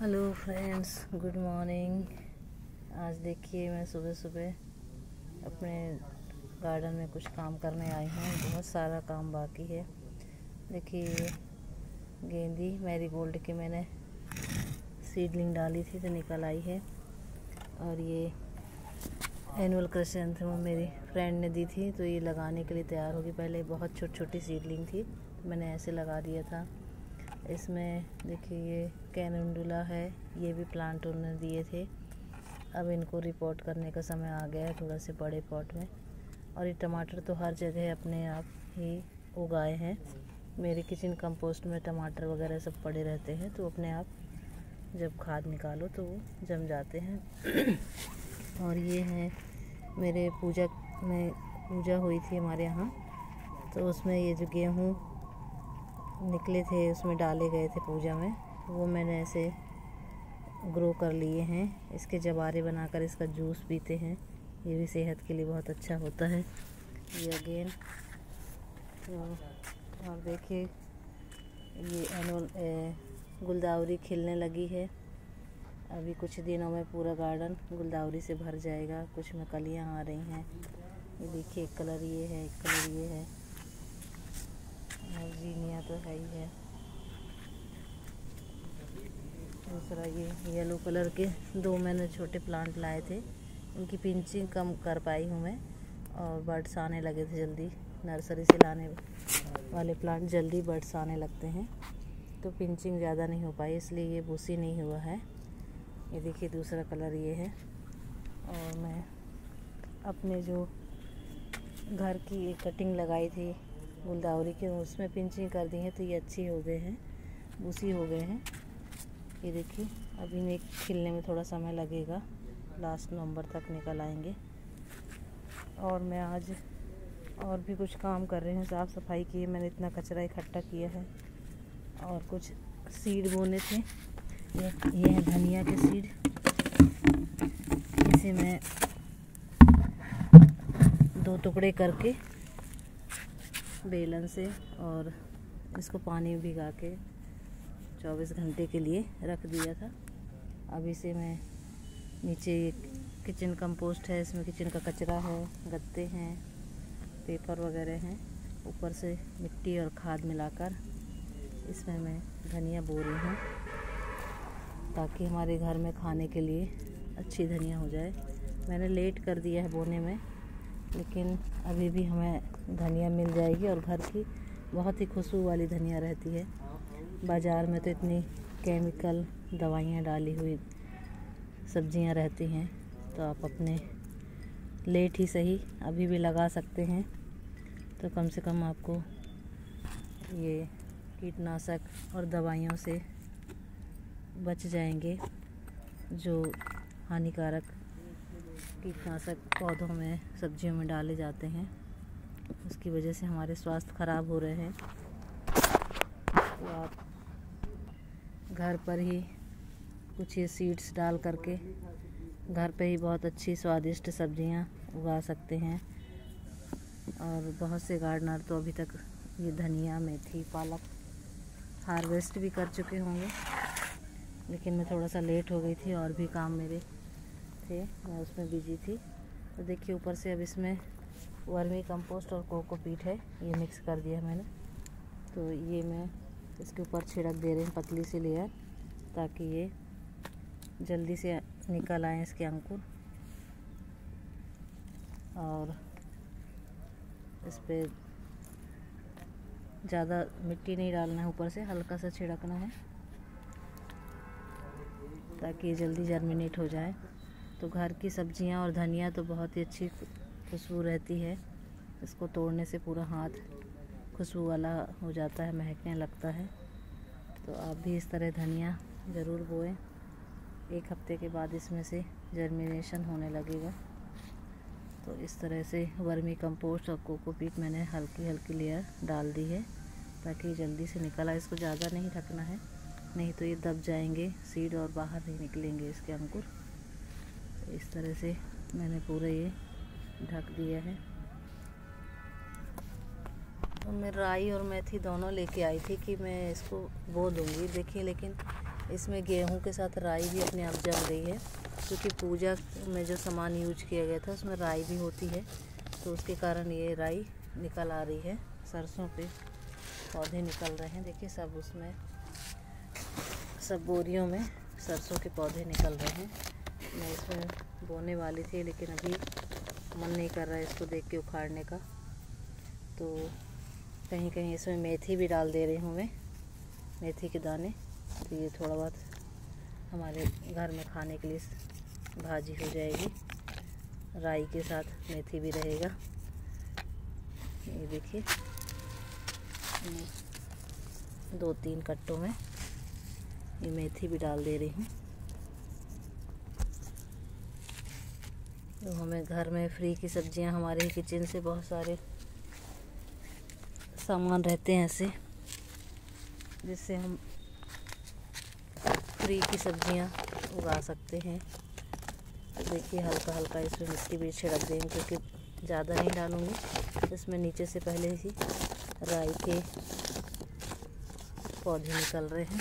Hello friends, good morning. आज देखिए मैं सुबह सुबह अपने गार्डन में कुछ काम करने आई हूँ। बहुत सारा काम बाकी है। देखिए ये गेंदी मैरीगोल्ड की मैंने सीडलिंग डाली थी तो निकल आई है। और ये एनुअल क्राइसेंथेमम मेरी फ्रेंड ने दी थी तो ये लगाने के लिए तैयार होगी। पहले बहुत छोटी छोटी सीडलिंग थी तो मैंने ऐसे लगा दिया था। इसमें देखिए ये कैलेंडुला है, ये भी प्लांट उन्होंने दिए थे। अब इनको रिपोर्ट करने का समय आ गया है थोड़ा से बड़े पॉट में। और ये टमाटर तो हर जगह अपने आप ही उगाए हैं। मेरे किचन कंपोस्ट में टमाटर वगैरह सब पड़े रहते हैं तो अपने आप जब खाद निकालो तो वो जम जाते हैं। और ये है मेरे पूजा हुई थी हमारे यहाँ, तो उसमें ये जो गेहूँ निकले थे उसमें डाले गए थे पूजा में, वो मैंने ऐसे ग्रो कर लिए हैं। इसके जवारे बनाकर इसका जूस पीते हैं, ये भी सेहत के लिए बहुत अच्छा होता है। ये अगेन और देखिए ये एनुअल गुलदाउरी खिलने लगी है। अभी कुछ दिनों में पूरा गार्डन गुलदाउरी से भर जाएगा। कुछ में कलियाँ आ रही हैं। ये देखिए एक कलर ये है, एक कलर ये है, और जीनिया तो है ही है। दूसरा ये येलो कलर के दो मैंने छोटे प्लांट लाए थे, इनकी पिंचिंग कम कर पाई हूँ मैं। और बर्ड्स आने लगे थे जल्दी, नर्सरी से लाने वाले प्लांट जल्दी बर्ड्स आने लगते हैं तो पिंचिंग ज़्यादा नहीं हो पाई, इसलिए ये बुशी नहीं हुआ है। ये देखिए दूसरा कलर ये है। और मैं अपने जो घर की कटिंग लगाई थी गुलदाउरी के, उसमें पिंचिंग कर दी है तो ये अच्छी हो गए हैं, बुशी हो गए हैं। ये देखिए अभी में खिलने में थोड़ा समय लगेगा, लास्ट नवंबर तक निकल आएंगे। और मैं आज और भी कुछ काम कर रही हूँ। साफ़ सफाई की, मैंने इतना कचरा इकट्ठा किया है और कुछ सीड बोने थे। ये है धनिया के सीड, इसे मैं 2 टुकड़े करके बेलन से और इसको पानी में भिगा के 24 घंटे के लिए रख दिया था। अब इसे मैं नीचे किचन कंपोस्ट है, इसमें किचन का कचरा है, गत्ते हैं, पेपर वगैरह हैं, ऊपर से मिट्टी और खाद मिलाकर इसमें मैं धनिया बो रही हूँ ताकि हमारे घर में खाने के लिए अच्छी धनिया हो जाए। मैंने लेट कर दिया है बोने में, लेकिन अभी भी हमें धनिया मिल जाएगी। और घर की बहुत ही खुशबू वाली धनिया रहती है। बाज़ार में तो इतनी केमिकल दवाइयाँ डाली हुई सब्जियां रहती हैं, तो आप अपने लेट ही सही अभी भी लगा सकते हैं, तो कम से कम आपको ये कीटनाशक और दवाइयों से बच जाएंगे जो हानिकारक कीटनाशक पौधों में सब्जियों में डाले जाते हैं। उसकी वजह से हमारे स्वास्थ्य खराब हो रहे हैं। तो आप घर पर ही कुछ ये सीड्स डाल करके घर पे ही बहुत अच्छी स्वादिष्ट सब्जियां उगा सकते हैं। और बहुत से गार्डनर तो अभी तक ये धनिया, मेथी, पालक हार्वेस्ट भी कर चुके होंगे, लेकिन मैं थोड़ा सा लेट हो गई थी और भी काम मेरे थे, मैं उसमें बिजी थी। तो देखिए ऊपर से अब इसमें वर्मी कंपोस्ट और कोकोपीट है, ये मिक्स कर दिया मैंने। तो ये मैं इसके ऊपर छिड़क दे रही हूँ पतली सी लेयर, ताकि ये जल्दी से निकल आए इसके अंकुर। और इस पर ज़्यादा मिट्टी नहीं डालना है, ऊपर से हल्का सा छिड़कना है ताकि ये जल्दी जर्मिनेट हो जाए। तो घर की सब्जियां और धनिया तो बहुत ही अच्छी खुशबू रहती है, इसको तोड़ने से पूरा हाथ खुशबू वाला हो जाता है, महकने लगता है। तो आप भी इस तरह धनिया ज़रूर बोएं। 1 हफ्ते के बाद इसमें से जर्मिनेशन होने लगेगा। तो इस तरह से वर्मी कंपोस्ट और कोकोपीट मैंने हल्की हल्की लेयर डाल दी है ताकि जल्दी से निकल आए। इसको ज़्यादा नहीं ढकना है, नहीं तो ये दब जाएंगे सीड और बाहर नहीं निकलेंगे इसके अंकुर। तो इस तरह से मैंने पूरा ये ढक दिया है। तो मैं राई और मेथी दोनों लेके आई थी कि मैं इसको बो दूँगी, देखिए, लेकिन इसमें गेहूं के साथ राई भी अपने आप जम गई है, क्योंकि पूजा में जो सामान यूज किया गया था उसमें राई भी होती है, तो उसके कारण ये राई निकल आ रही है। सरसों पे पौधे निकल रहे हैं, देखिए सब उसमें, सब बोरियों में सरसों के पौधे निकल रहे हैं। मैं इसमें बोने वाली थी, लेकिन अभी मन नहीं कर रहा है इसको देख के उखाड़ने का, तो कहीं कहीं इसमें मेथी भी डाल दे रही हूँ मैं, मेथी के दाने, तो ये थोड़ा बहुत हमारे घर में खाने के लिए भाजी हो जाएगी। राई के साथ मेथी भी रहेगा। ये देखिए 2-3 कट्टों में ये मेथी भी डाल दे रही हूँ। तो हमें घर में फ्री की सब्जियां, हमारे ही किचन से बहुत सारे सामान रहते हैं ऐसे, जिससे हम फ्री की सब्जियां उगा सकते हैं। तो देखिए हल्का हल्का इसमें मिट्टी भी छिड़क देंगे, क्योंकि ज़्यादा नहीं डालूँगी। इसमें नीचे से पहले ही राई के पौधे निकल रहे हैं।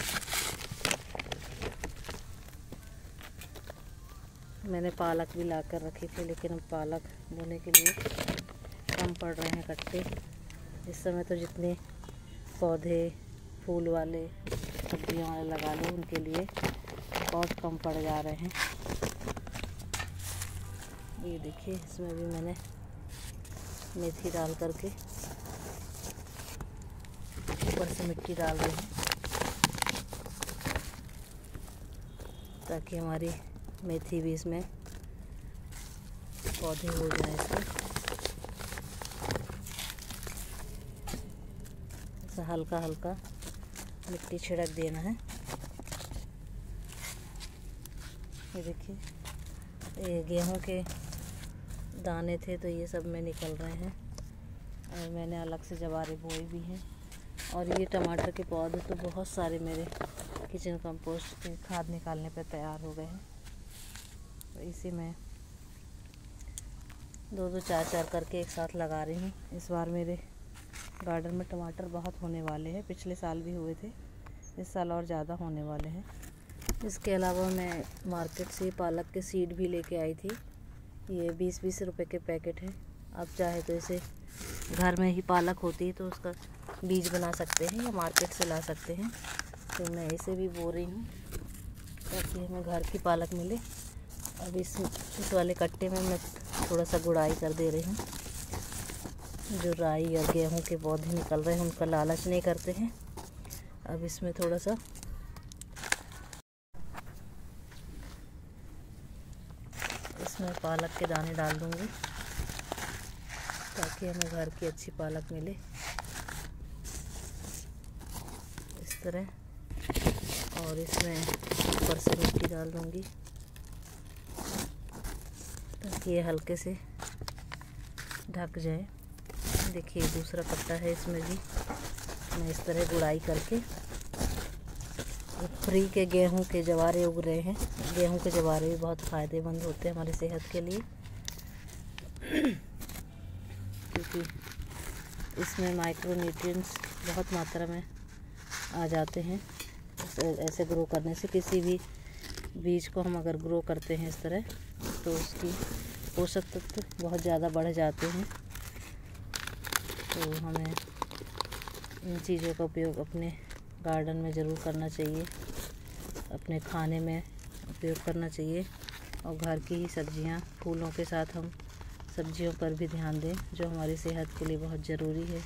मैंने पालक भी ला कर रखी थी, लेकिन अब पालक बोने के लिए कम पड़ रहे हैं कट्टे। इस समय तो जितने पौधे फूल वाले, सब्जियों वाले लगा लो, उनके लिए बहुत कम पड़ जा रहे हैं। ये देखिए इसमें भी मैंने मेथी डाल करके ऊपर से मिट्टी डाल रही हूँ, ताकि हमारी मेथी भी इसमें पौधे हो जाए। इसमें हल्का हल्का मिट्टी छिड़क देना है। ये देखिए ये गेहूं के दाने थे, तो ये सब में निकल रहे हैं, और मैंने अलग से जवारे बोए भी हैं। और ये टमाटर के पौधे तो बहुत सारे मेरे किचन कंपोस्ट के खाद निकालने पर तैयार हो गए हैं। तो इसी में 2-2, 4-4 करके एक साथ लगा रही हूँ। इस बार मेरे गार्डन में टमाटर बहुत होने वाले हैं, पिछले साल भी हुए थे, इस साल और ज़्यादा होने वाले हैं। इसके अलावा मैं मार्केट से पालक के सीड भी लेके आई थी। ये 20-20 रुपए के पैकेट हैं। आप चाहे तो इसे, घर में ही पालक होती है तो उसका बीज बना सकते हैं, या मार्केट से ला सकते हैं। तो मैं इसे भी बो रही हूँ ताकि हमें घर की पालक मिले। अब इस वाले कट्टे में मैं थोड़ा सा गुड़ाई कर दे रही हूँ। जो राई और गेहूं के पौधे निकल रहे हैं उनका लालच नहीं करते हैं। अब इसमें थोड़ा सा इसमें पालक के दाने डाल दूंगी, ताकि हमें घर की अच्छी पालक मिले। इस तरह, और इसमें ऊपर से मिट्टी डाल दूंगी, ताकि ये हल्के से ढक जाए। देखिए दूसरा कट्टा है, इसमें भी मैं इस तरह गुड़ाई करके, फ्री के गेहूं के जवारे उग रहे हैं। गेहूं के जवारे भी बहुत फ़ायदेमंद होते हैं हमारी सेहत के लिए, क्योंकि इसमें माइक्रो न्यूट्रिएंट्स बहुत मात्रा में आ जाते हैं। ऐसे ग्रो करने से, किसी भी बीज को हम अगर ग्रो करते हैं इस तरह, तो उसकी पोषक तत्व बहुत ज़्यादा बढ़ जाते हैं। तो हमें इन चीज़ों का उपयोग अपने गार्डन में ज़रूर करना चाहिए, अपने खाने में उपयोग करना चाहिए। और घर की ही सब्जियां, फूलों के साथ हम सब्जियों पर भी ध्यान दें, जो हमारी सेहत के लिए बहुत ज़रूरी है।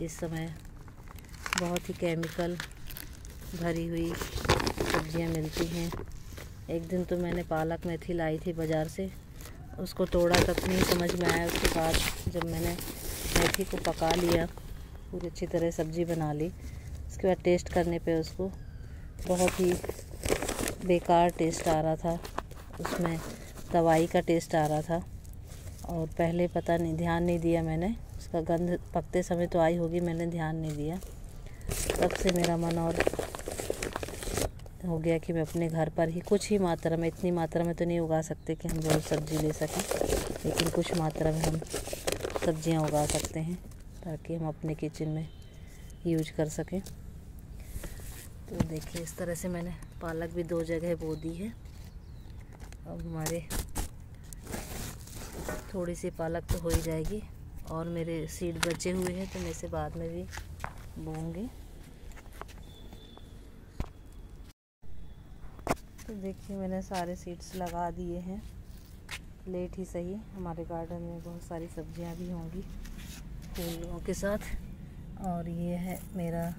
इस समय बहुत ही केमिकल भरी हुई सब्जियां मिलती हैं। एक दिन तो मैंने पालक मेथी लाई थी बाज़ार से, उसको तोड़ा तक नहीं समझ में आया। उसके बाद जब मैंने मेथी को पका लिया, पूरी अच्छी तरह सब्ज़ी बना ली, उसके बाद टेस्ट करने पे उसको बहुत ही बेकार टेस्ट आ रहा था। उसमें दवाई का टेस्ट आ रहा था, और पहले पता नहीं, ध्यान नहीं दिया मैंने। उसका गंध पकते समय तो आई होगी, मैंने ध्यान नहीं दिया। तब से मेरा मन और हो गया कि मैं अपने घर पर ही कुछ ही मात्रा में, इतनी मात्रा में तो नहीं उगा सकते कि हम रोज़ सब्ज़ी ले सकें, लेकिन कुछ मात्रा में हम सब्जियां उगा सकते हैं, ताकि हम अपने किचन में यूज कर सकें। तो देखिए इस तरह से मैंने पालक भी 2 जगह बो दी है। अब हमारे थोड़ी सी पालक तो हो ही जाएगी और मेरे सीड बचे हुए हैं तो मैं इसे बाद में भी बोऊंगी। तो देखिए मैंने सारे सीड्स लगा दिए हैं, लेट ही सही। हमारे गार्डन में बहुत सारी सब्जियां भी होंगी फूलों के साथ। और ये है मेरा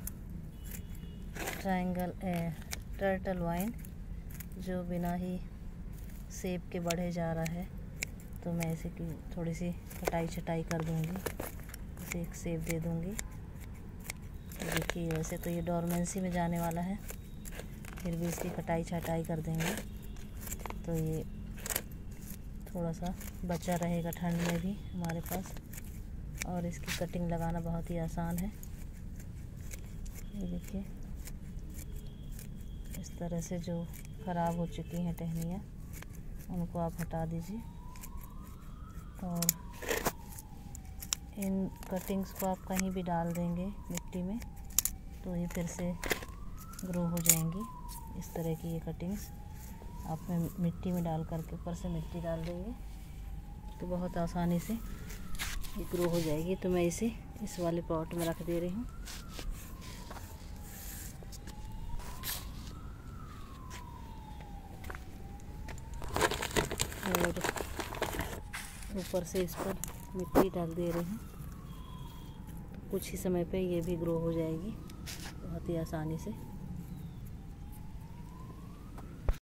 टर्टल वाइन जो बिना ही सेब के बढ़े जा रहा है, तो मैं इसे की थोड़ी सी कटाई छटाई कर दूंगी, इसे एक सेब दे दूंगी। तो देखिए वैसे तो ये डोरमेंसी में जाने वाला है, फिर भी इसकी कटाई छटाई कर देंगे तो ये थोड़ा सा बचा रहेगा ठंड में भी हमारे पास। और इसकी कटिंग लगाना बहुत ही आसान है। ये देखिए इस तरह से जो ख़राब हो चुकी हैं टहनियाँ उनको आप हटा दीजिए और इन कटिंग्स को आप कहीं भी डाल देंगे मिट्टी में तो ये फिर से ग्रो हो जाएंगी। इस तरह की ये कटिंग्स आप मिट्टी में डाल करके ऊपर से मिट्टी डाल देंगे तो बहुत आसानी से ये ग्रो हो जाएगी। तो मैं इसे इस वाले पॉट में रख दे रही हूँ। और ऊपर से इस पर मिट्टी डाल दे रही हूँ तो कुछ ही समय पे ये भी ग्रो हो जाएगी बहुत ही आसानी से।